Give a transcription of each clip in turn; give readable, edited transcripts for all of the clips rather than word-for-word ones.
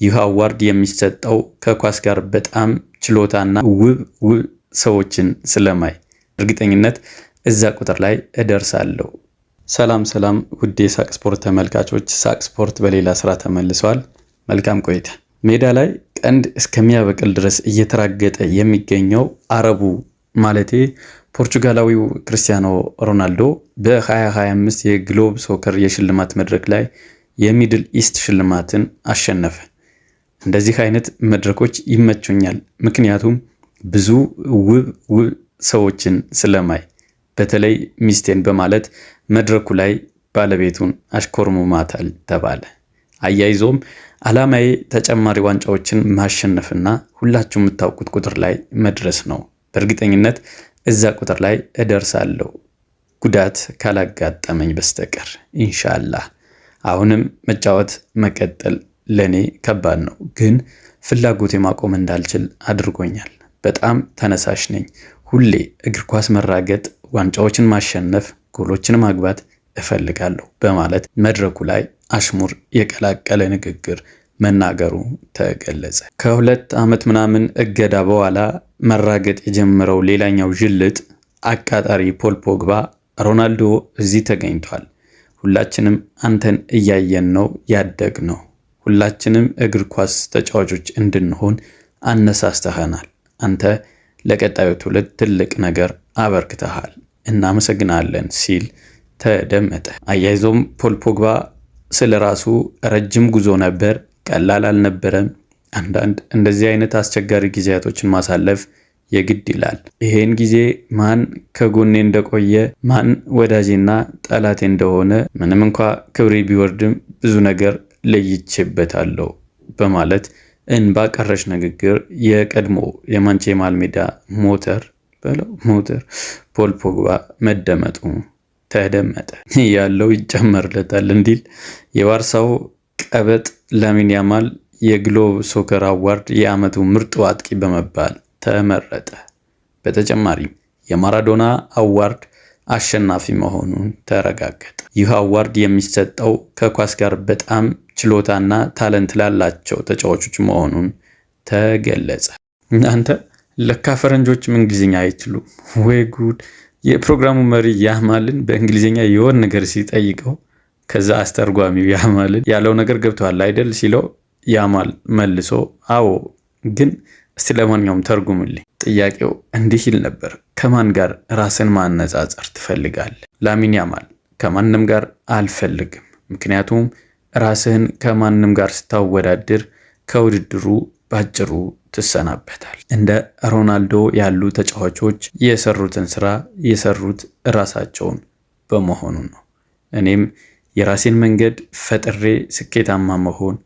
ይህ አዋርድ የሚሰጠው ከኳስ ጋር በጣም ችሎታና ውብ ሰዎችን ስለማይ እርግጠኝነት እዛ ቁጥር ላይ እደርሳለሁ። ሰላም ውድ የሳቅ ስፖርት ተመልካቾች፣ ሳቅ ስፖርት በሌላ ስራ ተመልሷል። መልካም ቆይታ። ሜዳ ላይ ቀንድ እስከሚያበቅል ድረስ እየተራገጠ የሚገኘው አረቡ ማለቴ ፖርቹጋላዊው ክርስቲያኖ ሮናልዶ በ2025 የግሎብ ሶከር የሽልማት መድረክ ላይ የሚድል ኢስት ሽልማትን አሸነፈ። እንደዚህ አይነት መድረኮች ይመቹኛል፣ ምክንያቱም ብዙ ውብ ሰዎችን ስለማይ፣ በተለይ ሚስቴን በማለት መድረኩ ላይ ባለቤቱን አሽኮርሙማታል ተባለ። አያይዞም ዓላማዬ ተጨማሪ ዋንጫዎችን ማሸነፍና ሁላችሁም የምታውቁት ቁጥር ላይ መድረስ ነው። በእርግጠኝነት እዛ ቁጥር ላይ እደርሳለሁ፣ ጉዳት ካላጋጠመኝ በስተቀር ኢንሻአላህ። አሁንም መጫወት መቀጠል ለኔ ከባድ ነው፣ ግን ፍላጎቴ ማቆም እንዳልችል አድርጎኛል። በጣም ተነሳሽ ነኝ። ሁሌ እግር ኳስ መራገጥ፣ ዋንጫዎችን ማሸነፍ፣ ጎሎችን ማግባት እፈልጋለሁ በማለት መድረኩ ላይ አሽሙር የቀላቀለ ንግግር መናገሩ ተገለጸ። ከ2 ዓመት ምናምን እገዳ በኋላ መራገጥ የጀመረው ሌላኛው ጅልጥ አቃጣሪ ፖል ፖግባ ሮናልዶ እዚህ ተገኝቷል። ሁላችንም አንተን እያየን ነው ያደግነው። ሁላችንም እግር ኳስ ተጫዋቾች እንድንሆን አነሳስተኸናል። አንተ ለቀጣዩ ትውልድ ትልቅ ነገር አበርክተሃል፣ እናመሰግናለን ሲል ተደመጠ። አያይዞም ፖል ፖግባ ስለ ራሱ ረጅም ጉዞ ነበር፣ ቀላል አልነበረም። አንዳንድ እንደዚህ አይነት አስቸጋሪ ጊዜያቶችን ማሳለፍ የግድ ይላል። ይሄን ጊዜ ማን ከጎኔ እንደቆየ፣ ማን ወዳጄና ጠላቴ እንደሆነ ምንም እንኳ ክብሬ ቢወርድም ብዙ ነገር ለይቼበታለሁ በማለት እንባ ቀረሽ ንግግር የቀድሞ የማንቼስተር መሃል ሜዳ ሞተር ፖል ፖግባ መደመጡ ተደመጠ። ያለው ይጨመርለታል እንዲል የባርሳው ቀበጥ ላሚን ያማል የግሎብ ሶከር አዋርድ የዓመቱ ምርጡ አጥቂ በመባል ተመረጠ። በተጨማሪም የማራዶና አዋርድ አሸናፊ መሆኑን ተረጋገጠ። ይህ አዋርድ የሚሰጠው ከኳስ ጋር በጣም ችሎታና ታለንት ላላቸው ተጫዋቾች መሆኑን ተገለጸ። እናንተ ለካ ፈረንጆችም እንግሊዝኛ አይችሉም ወይ ጉድ! የፕሮግራሙ መሪ ያማልን በእንግሊዝኛ የሆነ ነገር ሲጠይቀው ከዛ አስተርጓሚው ያማልን ያለው ነገር ገብቷል አይደል ሲለው ያማል መልሶ አዎ፣ ግን እስቲ ለማንኛውም ተርጉምልኝ። ጥያቄው እንዲህ ይል ነበር፣ ከማን ጋር ራስን ማነጻጸር ትፈልጋለህ? ላሚን ያማል ከማንም ጋር አልፈልግም፣ ምክንያቱም ራስህን ከማንም ጋር ስታወዳድር ከውድድሩ ባጭሩ ትሰናበታል። እንደ ሮናልዶ ያሉ ተጫዋቾች የሰሩትን ስራ የሰሩት ራሳቸውን በመሆኑ ነው። እኔም የራሴን መንገድ ፈጥሬ ስኬታማ መሆን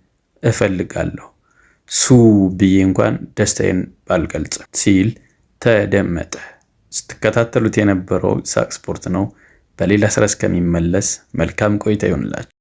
እፈልጋለሁ፣ ሱ ብዬ እንኳን ደስታዬን ባልገልጽም ሲል ተደመጠ። ስትከታተሉት የነበረው ሳቅ ስፖርት ነው። በሌላ ስራ እስከሚመለስ መልካም ቆይታ ይሆንላችሁ።